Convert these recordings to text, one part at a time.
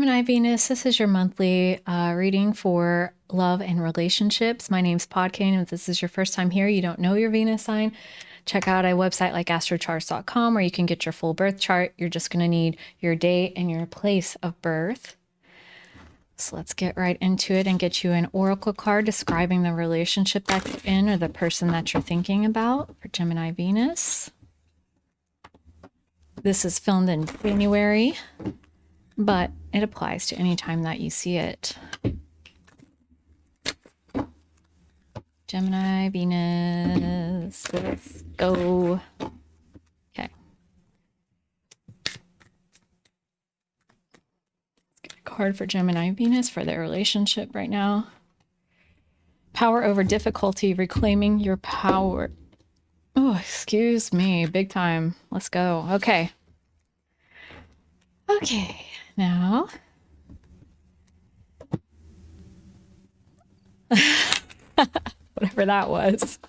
Gemini Venus, this is your monthly reading for love and relationships. My name's Podkane. If this is your first time here, you don't know your Venus sign, check out a website like astrocharts.com where you can get your full birth chart. You're just going to need your date and your place of birth. So let's get right into it and get you an oracle card describing the relationship that you're in or the person that you're thinking about for Gemini Venus. This is filmed in January, but it applies to any time that you see it. Gemini Venus, let's go. Okay. Let's get a card for Gemini Venus for their relationship right now. Power over difficulty, reclaiming your power. Oh, excuse me, big time. Let's go. Okay. Okay, now. Whatever that was.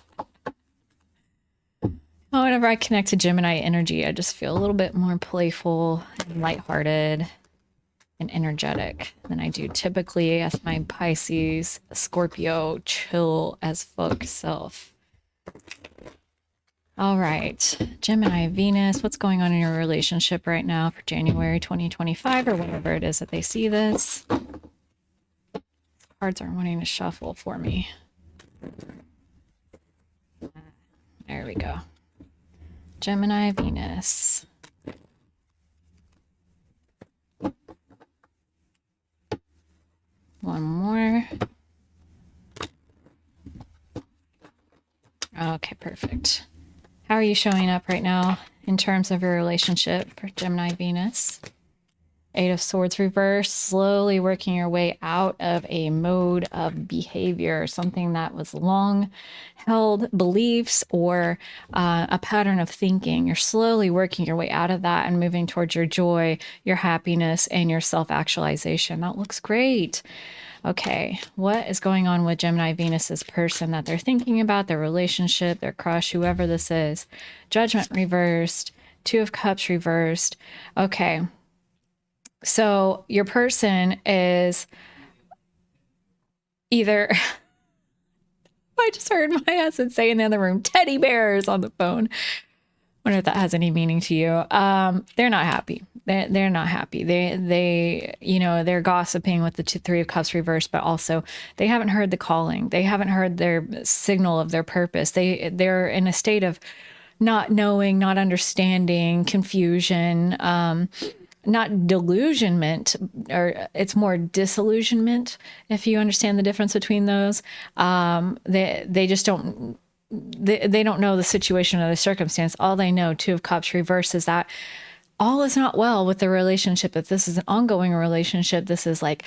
Whenever I connect to Gemini energy, I just feel a little bit more playful and lighthearted and energetic than I do typically as my Pisces, Scorpio, chill as fuck self. All right, Gemini Venus, what's going on in your relationship right now for January 2025 or whenever it is that they see this? Cards aren't wanting to shuffle for me. There we go. Gemini Venus. One more. Okay, perfect. How are you showing up right now in terms of your relationship for Gemini Venus? Eight of Swords reverse, slowly working your way out of a mode of behavior, something that was long held beliefs or a pattern of thinking. You're slowly working your way out of that and moving towards your joy, your happiness, and your self-actualization. That looks great. Okay, what is going on with Gemini Venus's person that they're thinking about, their relationship, their crush, whoever this is? Judgment reversed, Two of Cups reversed. Okay. So your person is either, I just heard my husband say in the other room, teddy bears on the phone. I wonder if that has any meaning to you. They're not happy. They're not happy. They, you know, they're gossiping with the Three of Cups reversed, but also they haven't heard the calling. They haven't heard their signal of their purpose. They're in a state of not knowing, not understanding, confusion, not delusionment, or it's more disillusionment, if you understand the difference between those. They just don't, they don't know the situation or the circumstance. All they know, Two of Cups reverse, is that all is not well with the relationship. If this is an ongoing relationship, this is like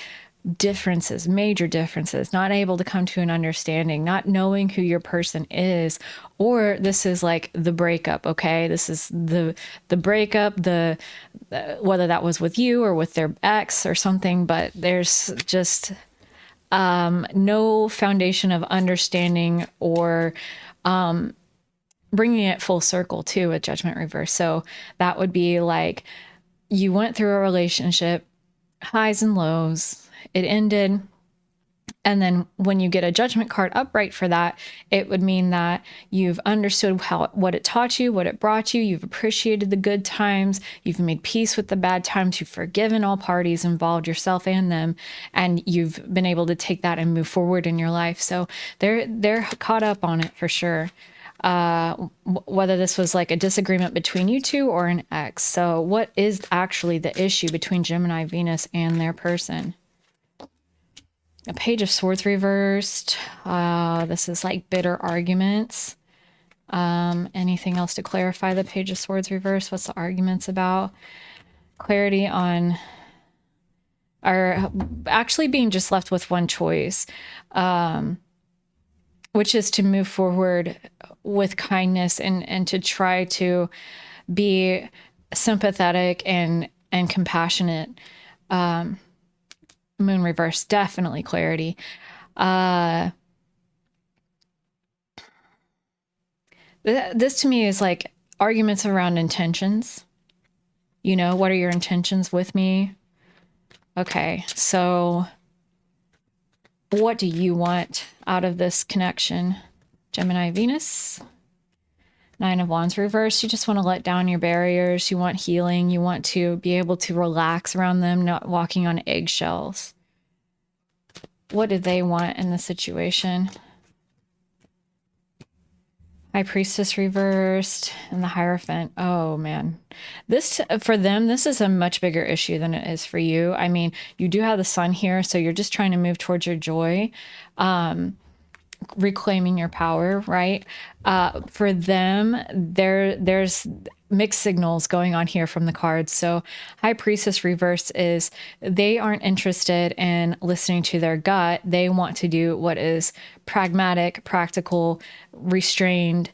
differences, major differences, not able to come to an understanding, not knowing who your person is, or this is like the breakup. Okay, this is the breakup, whether that was with you or with their ex or something, but there's just no foundation of understanding or bringing it full circle too with Judgment reverse. So that would be like you went through a relationship, highs and lows, it ended, and then when you get a Judgment card upright for that, it would mean that you've understood what it taught you, what it brought you, you've appreciated the good times, you've made peace with the bad times, you've forgiven all parties involved, yourself and them, and you've been able to take that and move forward in your life. So they're caught up on it for sure. Whether this was like a disagreement between you two or an ex. So what is actually the issue between Gemini Venus and their person? A Page of Swords reversed. This is like bitter arguments. Anything else to clarify the Page of Swords reversed? What's the arguments about? Clarity on, or actually being just left with one choice, which is to move forward with kindness and to try to be sympathetic and compassionate. Moon reverse, definitely clarity. This to me is like arguments around intentions. You know, what are your intentions with me? Okay, so what do you want out of this connection? Gemini Venus, Nine of Wands reversed. You just want to let down your barriers. You want healing. You want to be able to relax around them, not walking on eggshells. What do they want in the situation? High Priestess reversed and the Hierophant. Oh man, this for them, this is a much bigger issue than it is for you. I mean, you do have the Sun here, so you're just trying to move towards your joy, reclaiming your power, right? For them, there's mixed signals going on here from the cards. So High Priestess reverse is they aren't interested in listening to their gut. They want to do what is pragmatic, practical, restrained,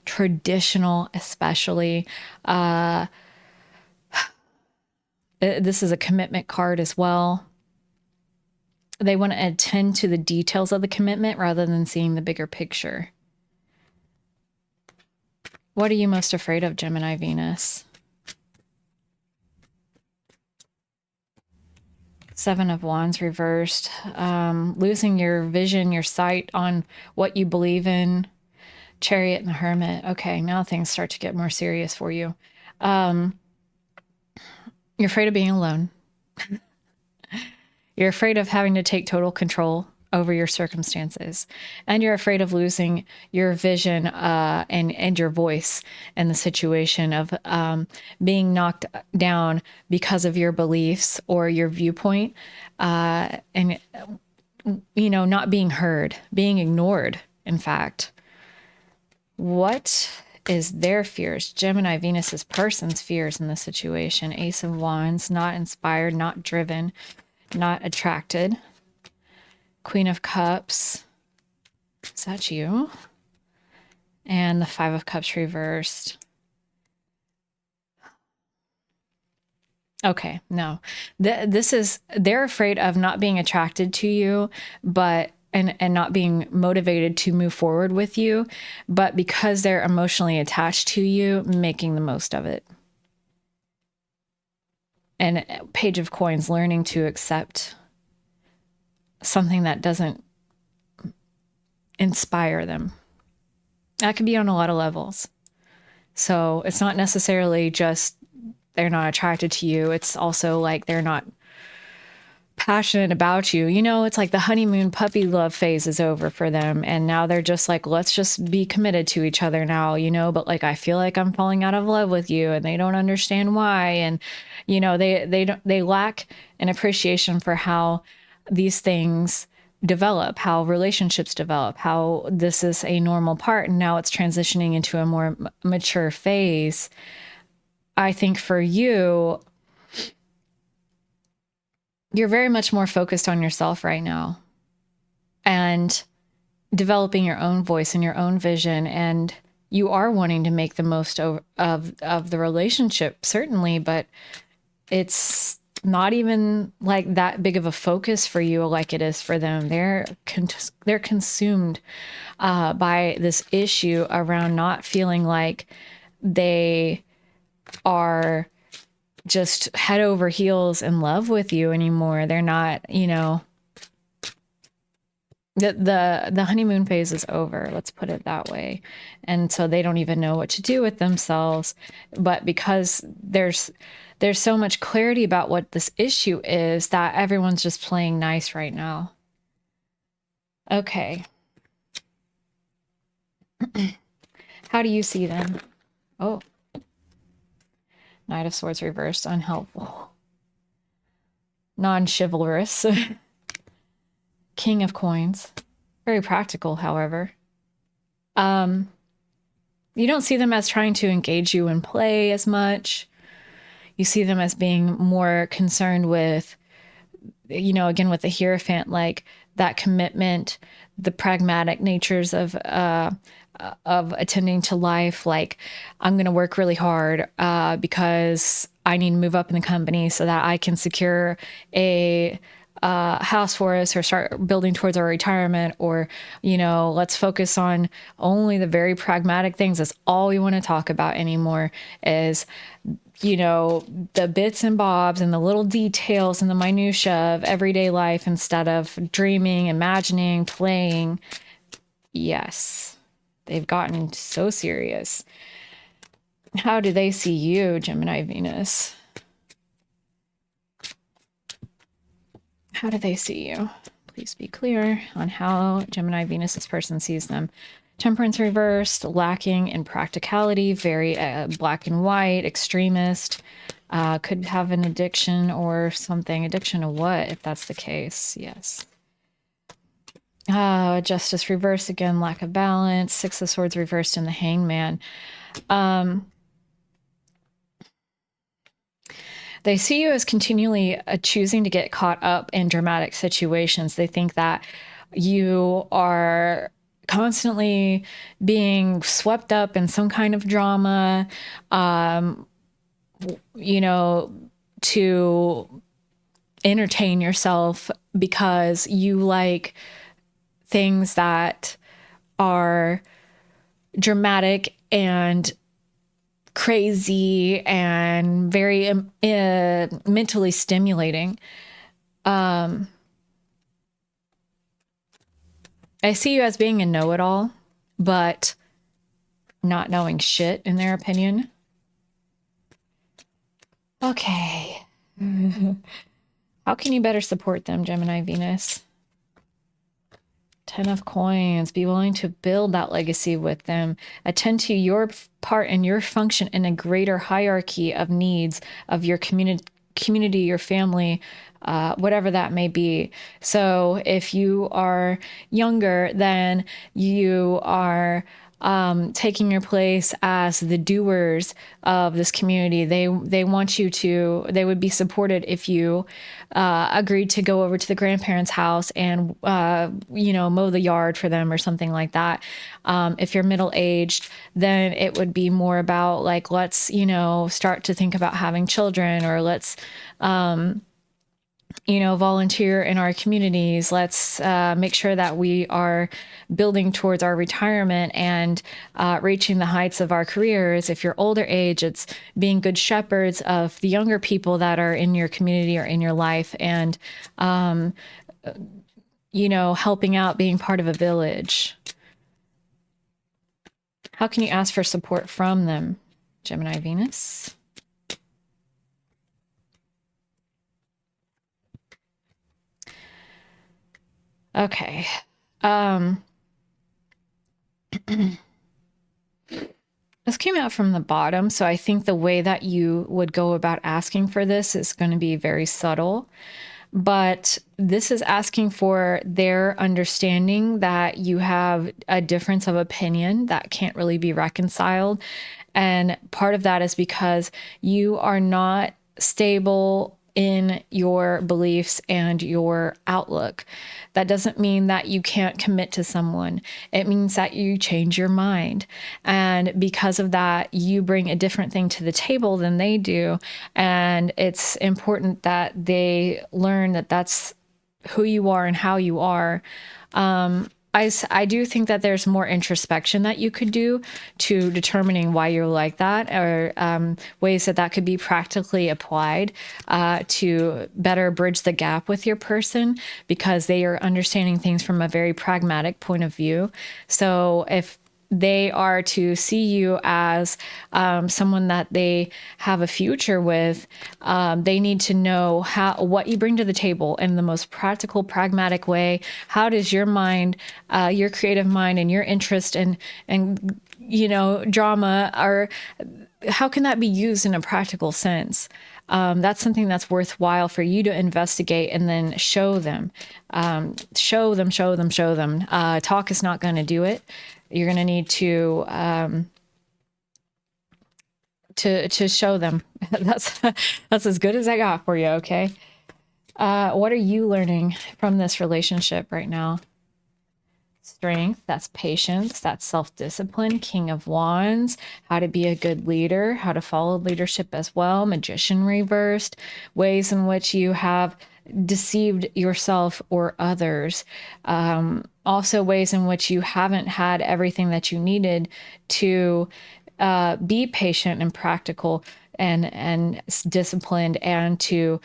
traditional, especially. This is a commitment card as well. They want to attend to the details of the commitment rather than seeing the bigger picture. What are you most afraid of, Gemini Venus? Seven of Wands reversed. Losing your vision, your sight on what you believe in. Chariot and the Hermit. Okay, now things start to get more serious for you. You're afraid of being alone. You're afraid of having to take total control over your circumstances. And you're afraid of losing your vision and your voice in the situation of being knocked down because of your beliefs or your viewpoint. And, you know, not being heard, being ignored, in fact. What is their fears? Gemini Venus's person's fears in this situation. Ace of Wands, not inspired, not driven, not attracted. Queen of Cups. Is that you? And the Five of Cups reversed. Okay, no. This is, they're afraid of not being attracted to you, but and not being motivated to move forward with you, but because they're emotionally attached to you, making the most of it. And Page of Coins, learning to accept something that doesn't inspire them. That could be on a lot of levels. So it's not necessarily just they're not attracted to you. It's also like they're not passionate about you. You know, it's like the honeymoon puppy love phase is over for them. And now they're just like, let's just be committed to each other now, you know, but like, I feel like I'm falling out of love with you and they don't understand why. And, you know, they lack an appreciation for how these things develop, how relationships develop, how this is a normal part. And now it's transitioning into a more mature phase. I think for you, you're very much more focused on yourself right now and developing your own voice and your own vision. And you are wanting to make the most of the relationship, certainly, but it's not even like that big of a focus for you like it is for them. They're consumed by this issue around not feeling like they are just head over heels in love with you anymore. They're not, you know, the honeymoon phase is over. Let's put it that way. And so they don't even know what to do with themselves. But because there's so much clarity about what this issue is that everyone's just playing nice right now. Okay. How do you see them? Oh. Knight of Swords reversed, unhelpful. Non-chivalrous. King of Coins. Very practical, however. You don't see them as trying to engage you in play as much. You see them as being more concerned with, you know, again, with the Hierophant, like that commitment, the pragmatic natures of attending to life. Like, I'm going to work really hard because I need to move up in the company so that I can secure a house for us, or start building towards our retirement, or, let's focus on only the very pragmatic things. That's all we want to talk about anymore is, the bits and bobs and the little details and the minutia of everyday life instead of dreaming, imagining, playing. Yes, they've gotten so serious. How do they see you, Gemini Venus? How do they see you? Please be clear on how Gemini Venus, this person, sees them. Temperance reversed, lacking in practicality, very black and white, extremist, could have an addiction or something. Addiction to what, if that's the case? Yes. Justice reversed again, lack of balance. Six of Swords reversed in the Hangman. They see you as continually choosing to get caught up in dramatic situations. They think that you are constantly being swept up in some kind of drama, to entertain yourself because you like things that are dramatic and crazy and very mentally stimulating. I see you as being a know-it-all, but not knowing shit, in their opinion. Okay. How can you better support them, Gemini Venus? 10 of Coins. Be willing to build that legacy with them. Attend to your part and your function in a greater hierarchy of needs of your community, your family, whatever that may be. So if you are younger, then you are taking your place as the doers of this community. They want you to, they would be supported if you agreed to go over to the grandparents' house and, mow the yard for them or something like that. If you're middle-aged, then it would be more about like, let's, start to think about having children, or let's, volunteer in our communities. Let's make sure that we are building towards our retirement and reaching the heights of our careers. If you're older age, it's being good shepherds of the younger people that are in your community or in your life, and, helping out, being part of a village. How can you ask for support from them, Gemini Venus? Okay. This came out from the bottom, so I think the way that you would go about asking for this is going to be very subtle. But this is asking for their understanding that you have a difference of opinion that can't really be reconciled. And part of that is because you are not stable in your beliefs and your outlook. That doesn't mean that you can't commit to someone. It means that you change your mind. And because of that, you bring a different thing to the table than they do. And it's important that they learn that that's who you are and how you are. I do think that there's more introspection that you could do to determining why you're like that, or ways that could be practically applied to better bridge the gap with your person, because they are understanding things from a very pragmatic point of view. So if they are to see you as someone that they have a future with, they need to know what you bring to the table in the most practical, pragmatic way. How does your mind, your creative mind, and your interest and drama, or how can that be used in a practical sense? That's something that's worthwhile for you to investigate and then show them. Show them. Talk is not going to do it. You're going to need to show them. That's as good as I got for you. Okay. What are you learning from this relationship right now? Strength, that's patience, that's self-discipline. King of Wands, how to be a good leader, how to follow leadership as well. Magician reversed, ways in which you have deceived yourself or others. Also ways in which you haven't had everything that you needed to be patient and practical and disciplined, and to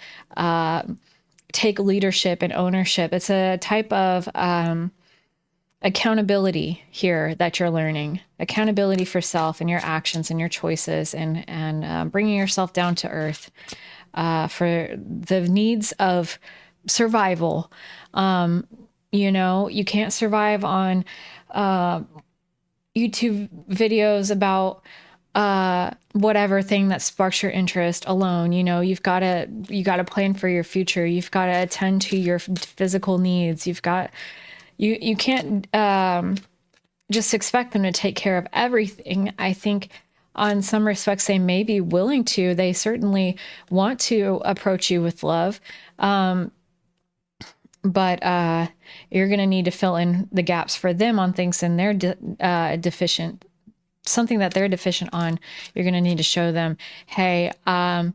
take leadership and ownership. It's a type of accountability here that you're learning. Accountability for self and your actions and your choices, and bringing yourself down to earth for the needs of survival. You can't survive on YouTube videos about whatever thing that sparks your interest alone. You got to plan for your future. You've got to attend to your physical needs. You can't just expect them to take care of everything. I think on some respects they may be willing to. They certainly want to approach you with love. But you're going to need to fill in the gaps for them on things and they're deficient, something that they're deficient on. You're going to need to show them, hey, I'm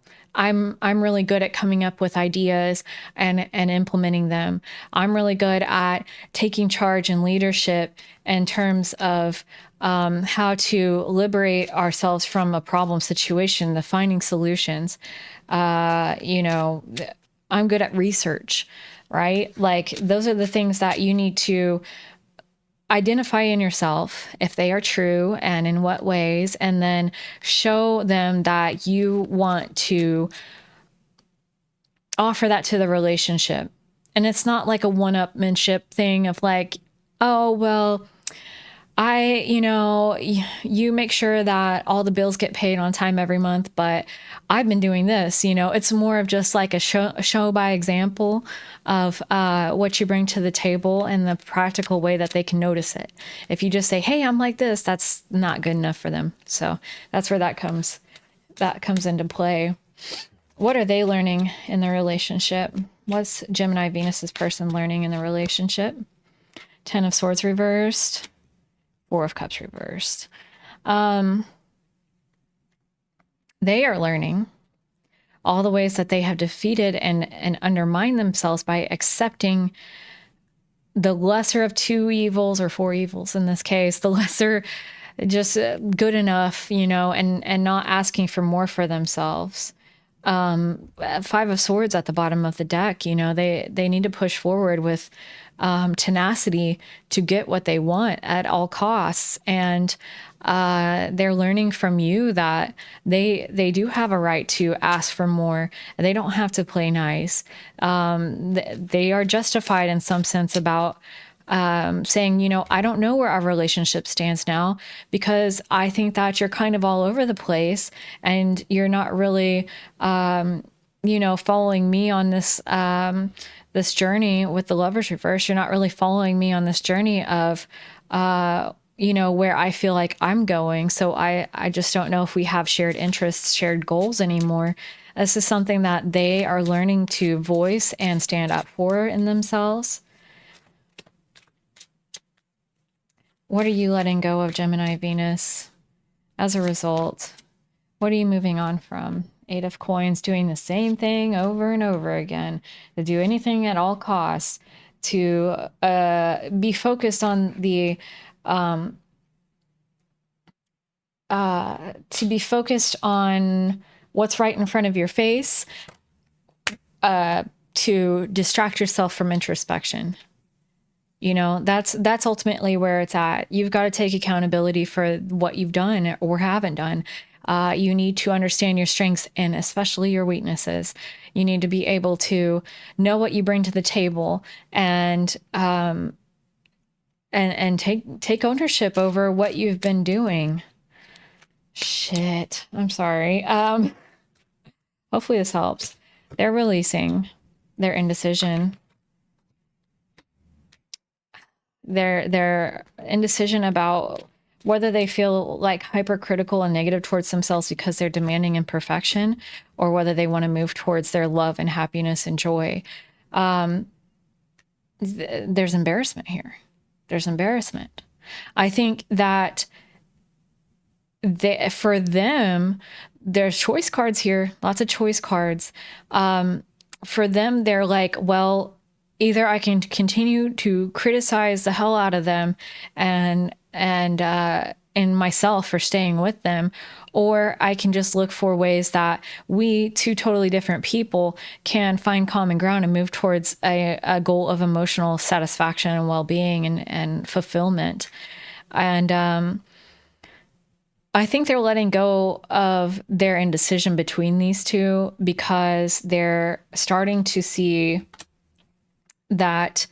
really good at coming up with ideas and implementing them. I'm really good at taking charge and leadership in terms of how to liberate ourselves from a problem situation, the finding solutions. I'm good at research, right? Like those are the things that you need to identify in yourself if they are true and in what ways, and then show them that you want to offer that to the relationship. And it's not like a one-upmanship thing of like, oh, well, you make sure that all the bills get paid on time every month, but I've been doing this. It's more of just like a show by example of what you bring to the table and the practical way that they can notice it. If you just say, hey, I'm like this, that's not good enough for them. So that's where that comes into play. What are they learning in the relationship? What's Gemini Venus's person learning in the relationship? 10 of Swords reversed. 4 of Cups reversed. They are learning all the ways that they have defeated and undermined themselves by accepting the lesser of 2 evils, or 4 evils in this case, the lesser, just good enough, and not asking for more for themselves. 5 of Swords at the bottom of the deck, they need to push forward with tenacity to get what they want at all costs. And they're learning from you that they do have a right to ask for more. They don't have to play nice. They are justified in some sense about saying, I don't know where our relationship stands now, because I think that you're kind of all over the place and you're not really, following me on this, this journey with the Lovers reverse. You're not really following me on this journey of, where I feel like I'm going. So I just don't know if we have shared interests, shared goals anymore. This is something that they are learning to voice and stand up for in themselves. What are you letting go of, Gemini Venus? As a result, what are you moving on from? 8 of Coins, doing the same thing over and over again, to do anything at all costs, to be focused on the what's right in front of your face, to distract yourself from introspection. That's ultimately where it's at. You've got to take accountability for what you've done or haven't done. You need to understand your strengths and especially your weaknesses. You need to be able to know what you bring to the table and take ownership over what you've been doing. Shit. I'm sorry. Hopefully this helps. They're releasing their indecision. Their indecision about whether they feel like hypercritical and negative towards themselves because they're demanding imperfection, or whether they want to move towards their love and happiness and joy. There's embarrassment here. There's embarrassment. I think that for them, there's choice cards here, lots of choice cards. for them, they're like, well, either I can continue to criticize the hell out of them and myself for staying with them, or I can just look for ways that we, two totally different people, can find common ground and move towards a goal of emotional satisfaction and well-being and fulfillment. And I think they're letting go of their indecision between these two because they're starting to see that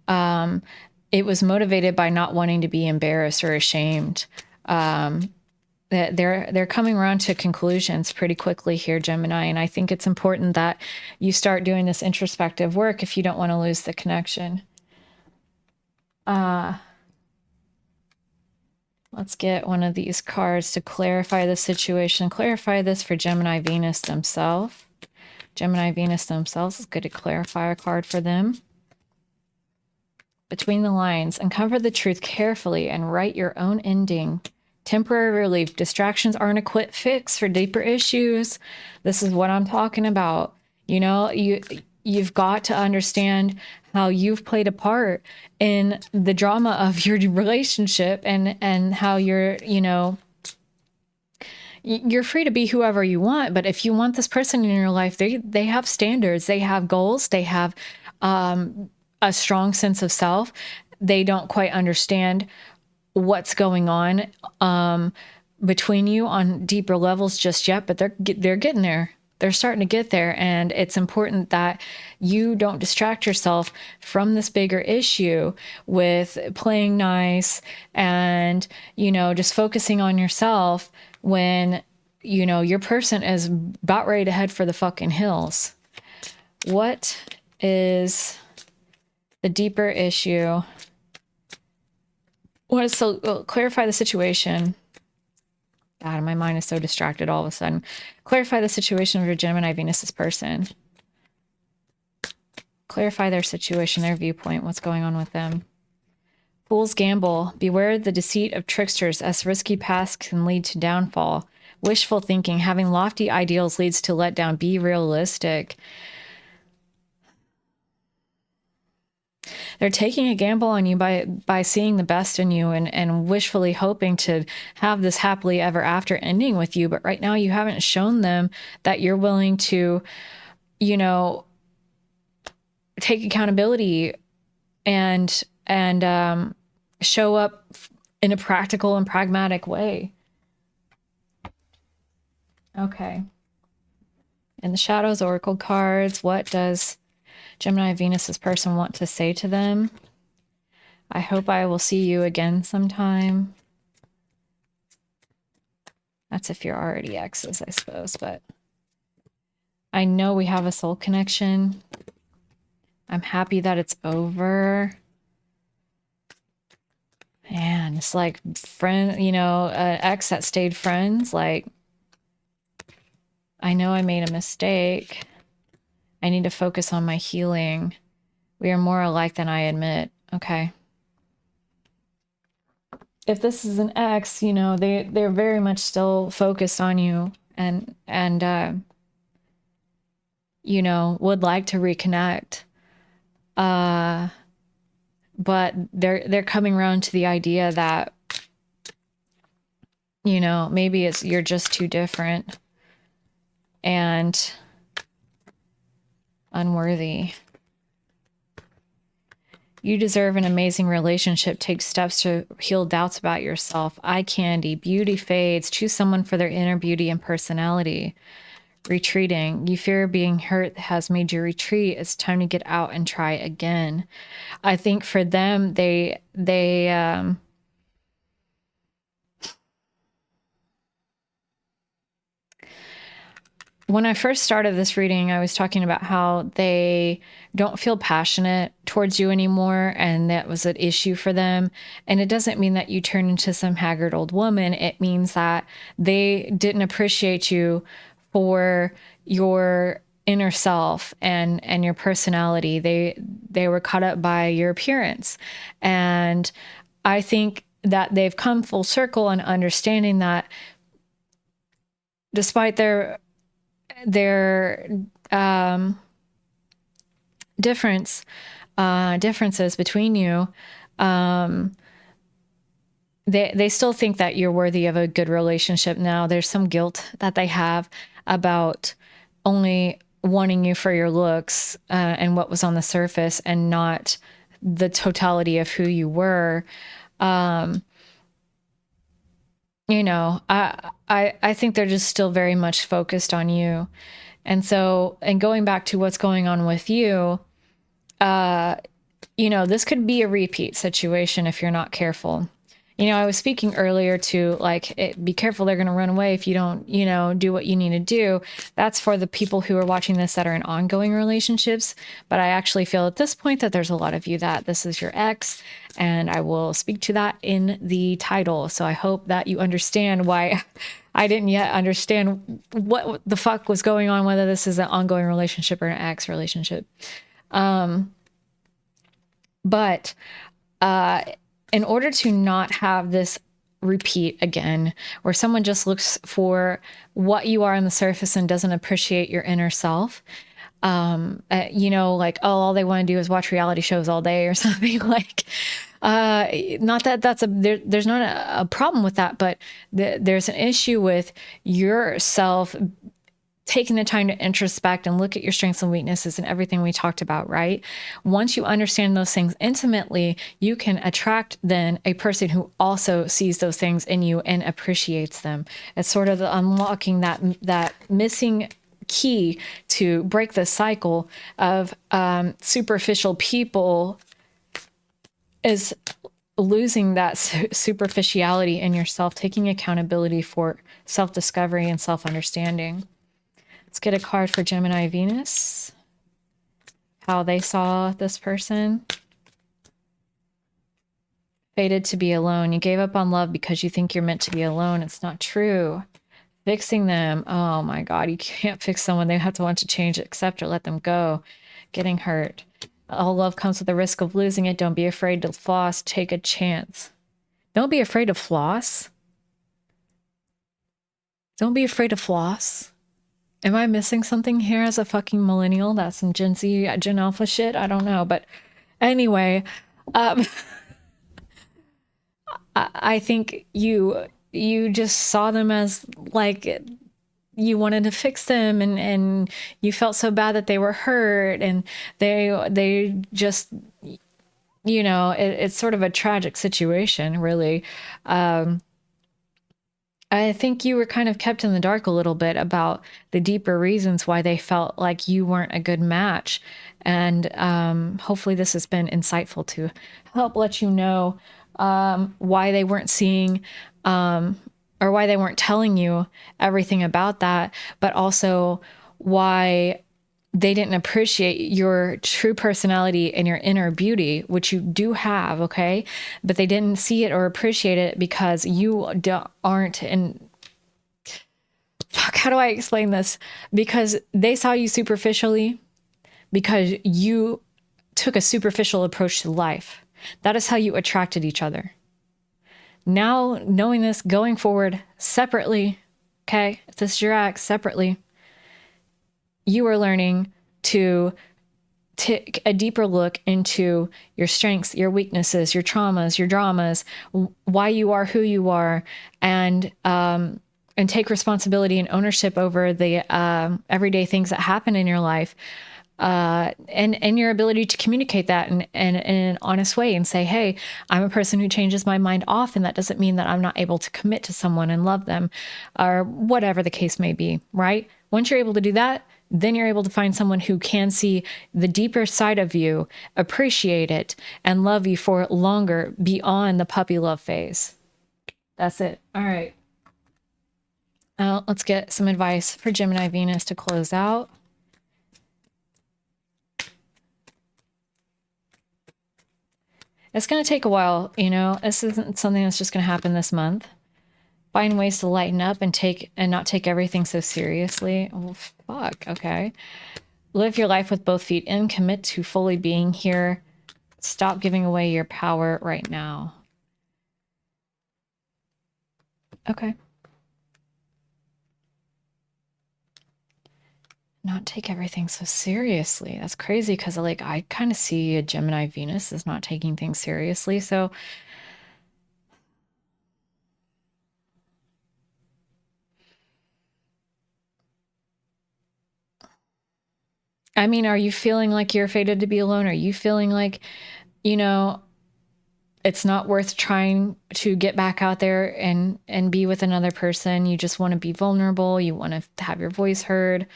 it was motivated by not wanting to be embarrassed or ashamed. They're coming around to conclusions pretty quickly here, Gemini, and I think it's important that you start doing this introspective work if you don't want to lose the connection. Let's get one of these cards to clarify the situation. Clarify this for Gemini Venus themselves. Gemini Venus themselves is good to clarify a card for them. Between the lines, uncover the truth carefully and write your own ending. Temporary relief. Distractions aren't a quick fix for deeper issues. This is what I'm talking about. You know, you've got to understand how you've played a part in the drama of your relationship and how you're free to be whoever you want. But if you want this person in your life, they have standards, they have goals, they have a strong sense of self. They don't quite understand what's going on between you on deeper levels just yet, but they're getting there. They're starting to get there, and it's important that you don't distract yourself from this bigger issue with playing nice and, just focusing on yourself when, your person is about ready to head for the fucking hills. What is the deeper issue? Clarify the situation. God, my mind is so distracted all of a sudden. Clarify the situation of your Gemini Venus's person. Clarify their situation, their viewpoint, what's going on with them. Fool's gamble. Beware the deceit of tricksters, as risky paths can lead to downfall. Wishful thinking. Having lofty ideals leads to letdown. Be realistic. They're taking a gamble on you by seeing the best in you and wishfully hoping to have this happily ever after ending with you. But right now you haven't shown them that you're willing to, take accountability and show up in a practical and pragmatic way. Okay. In the Shadows Oracle cards, what does Gemini Venus's person want to say to them? I hope I will see you again sometime. That's if you're already exes, I suppose, but I know we have a soul connection. I'm happy that it's over. Man, it's like friend, an ex that stayed friends. Like, I know I made a mistake. I need to focus on my healing. We are more alike than I admit. Okay. If this is an ex, they're very much still focused on you and would like to reconnect. But they're coming around to the idea that, maybe you're just too different and unworthy. You deserve an amazing relationship. Take steps to heal doubts about yourself. Eye candy. Beauty fades. Choose someone for their inner beauty and personality. Retreating. You fear being hurt has made you retreat. It's time to get out and try again. I think for them, when I first started this reading, I was talking about how they don't feel passionate towards you anymore, and that was an issue for them. And it doesn't mean that you turn into some haggard old woman. It means that they didn't appreciate you for your inner self and your personality. They were caught up by your appearance. And I think that they've come full circle in understanding that despite their differences between you, they still think that you're worthy of a good relationship. Now there's some guilt that they have about only wanting you for your looks, and what was on the surface, and not the totality of who you were. You know, I think they're just still very much focused on you. And so, and going back to what's going on with you, you know, this could be a repeat situation if you're not careful. You know, I was speaking earlier to like, be careful, they're going to run away if you don't, you know, do what you need to do. That's for the people who are watching this that are in ongoing relationships. But I actually feel at this point that there's a lot of you that this is your ex, and I will speak to that in the title. So I hope that you understand why I didn't yet understand what the fuck was going on, whether this is an ongoing relationship or an ex relationship. But in order to not have this repeat again, where someone just looks for what you are on the surface and doesn't appreciate your inner self, you know, like, oh, all they want to do is watch reality shows all day or something, like, not that that's there's not a problem with that, but there's an issue with yourself taking the time to introspect and look at your strengths and weaknesses and everything we talked about, right? Once you understand those things intimately, you can attract then a person who also sees those things in you and appreciates them. It's sort of unlocking that missing key to break the cycle of superficial people, is losing that superficiality in yourself, taking accountability for self-discovery and self-understanding. Let's get a card for Gemini Venus. How they saw this person. Fated to be alone. You gave up on love because you think you're meant to be alone. It's not true. Fixing them. Oh my God, you can't fix someone. They have to want to change, accept, or let them go. Getting hurt. All love comes with the risk of losing it. Don't be afraid to floss. Take a chance. Don't be afraid to floss. Don't be afraid to floss. Am I missing something here as a fucking millennial? That's some Gen Z, Gen Alpha shit? I don't know. But anyway, I think you just saw them as like, you wanted to fix them, and you felt so bad that they were hurt, and they just, you know, it's sort of a tragic situation, really. I think you were kind of kept in the dark a little bit about the deeper reasons why they felt like you weren't a good match. And hopefully this has been insightful to help let you know why they weren't seeing or why they weren't telling you everything about that, but also why they didn't appreciate your true personality and your inner beauty, which you do have, okay? But they didn't see it or appreciate it because you aren't in... Fuck, how do I explain this? Because they saw you superficially because you took a superficial approach to life. That is how you attracted each other. Now, knowing this, going forward separately, okay? If this is your ex, separately, you are learning to take a deeper look into your strengths, your weaknesses, your traumas, your dramas, why you are who you are, and take responsibility and ownership over the everyday things that happen in your life, and your ability to communicate that in an honest way and say, hey, I'm a person who changes my mind often. That doesn't mean that I'm not able to commit to someone and love them, or whatever the case may be, right? Once you're able to do that, then you're able to find someone who can see the deeper side of you, appreciate it, and love you for longer beyond the puppy love phase. That's it. All right. Let's get some advice for Gemini Venus to close out. It's going to take a while, you know. This isn't something that's just going to happen this month. Find ways to lighten up and not take everything so seriously. Oh, fuck. Okay. Live your life with both feet in. Commit to fully being here. Stop giving away your power right now. Okay. not take everything so seriously. That's crazy because like I kind of see a Gemini Venus as not taking things seriously. So I mean, are you feeling like you're fated to be alone? Are you feeling like, you know, it's not worth trying to get back out there and be with another person? You just want to be vulnerable. You want to have your voice heard.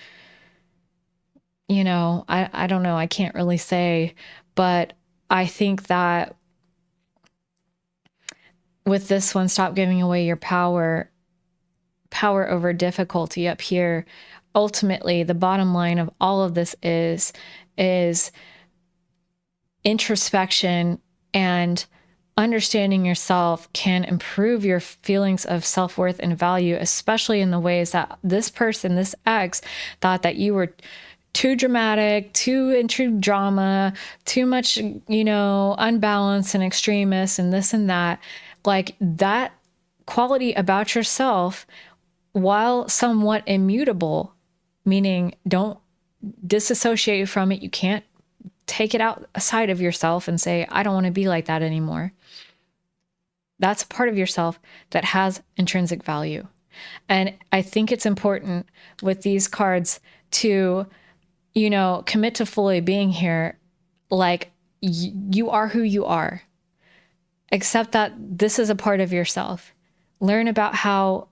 You know, I don't know. I can't really say, but I think that with this one, stop giving away your power over difficulty up here. Ultimately, the bottom line of all of this is introspection and understanding yourself can improve your feelings of self-worth and value, especially in the ways that this person, this ex, thought that you were too dramatic, too into drama, too much, you know, unbalanced and extremist and this and that. Like that quality about yourself, while somewhat immutable, meaning don't disassociate from it. You can't take it outside of yourself and say, I don't want to be like that anymore. That's a part of yourself that has intrinsic value. And I think it's important with these cards to, you know, commit to fully being here. Like you are who you are. Accept that this is a part of yourself. Learn about how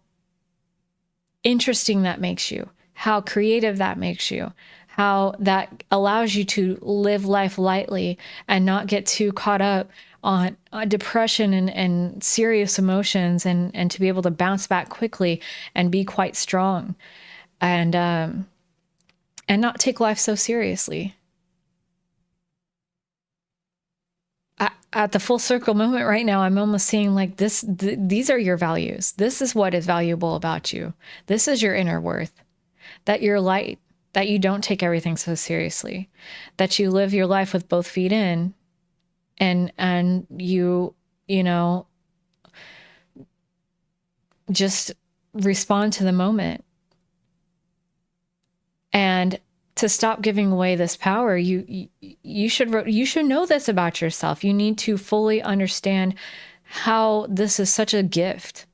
interesting that makes you, how creative that makes you, how that allows you to live life lightly and not get too caught up on depression and serious emotions, and to be able to bounce back quickly and be quite strong and not take life so seriously. At the full circle moment right now, I'm almost seeing like this, these are your values. This is what is valuable about you. This is your inner worth, that you're light, that you don't take everything so seriously, that you live your life with both feet in and you know, just respond to the moment. And to stop giving away this power, you should know this about yourself. You need to fully understand how this is such a gift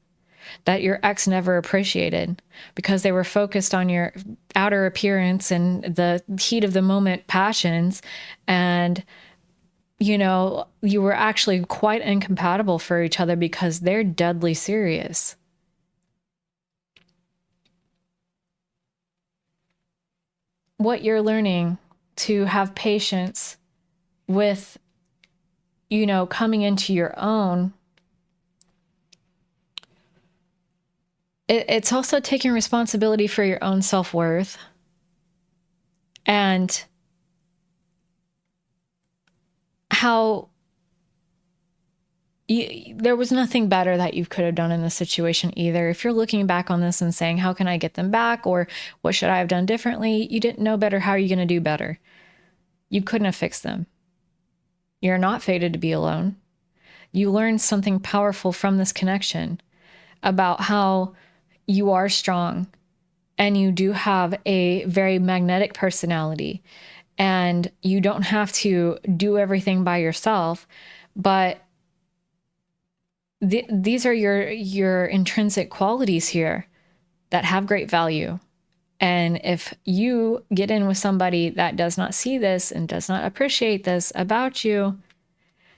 that your ex never appreciated because they were focused on your outer appearance and the heat of the moment passions. And, you know, you were actually quite incompatible for each other because they're deadly serious. What you're learning to have patience with, you know, coming into your own. It's also taking responsibility for your own self-worth and how there was nothing better that you could have done in this situation either. If you're looking back on this and saying, how can I get them back? Or what should I have done differently? You didn't know better. How are you going to do better? You couldn't have fixed them. You're not fated to be alone. You learned something powerful from this connection about how you are strong and you do have a very magnetic personality and you don't have to do everything by yourself, but these are your intrinsic qualities here that have great value. And if you get in with somebody that does not see this and does not appreciate this about you,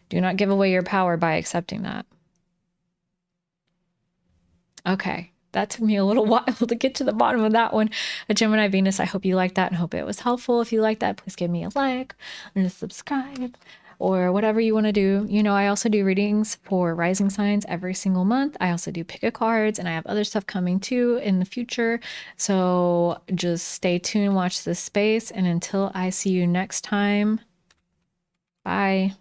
do not give away your power by accepting that. Okay, that took me a little while to get to the bottom of that one. A Gemini Venus, I hope you liked that and hope it was helpful. If you like that, please give me a like and a subscribe or whatever you want to do. You know, I also do readings for rising signs every single month. I also do pick a cards and I have other stuff coming too in the future. So just stay tuned, watch this space. And until I see you next time, bye.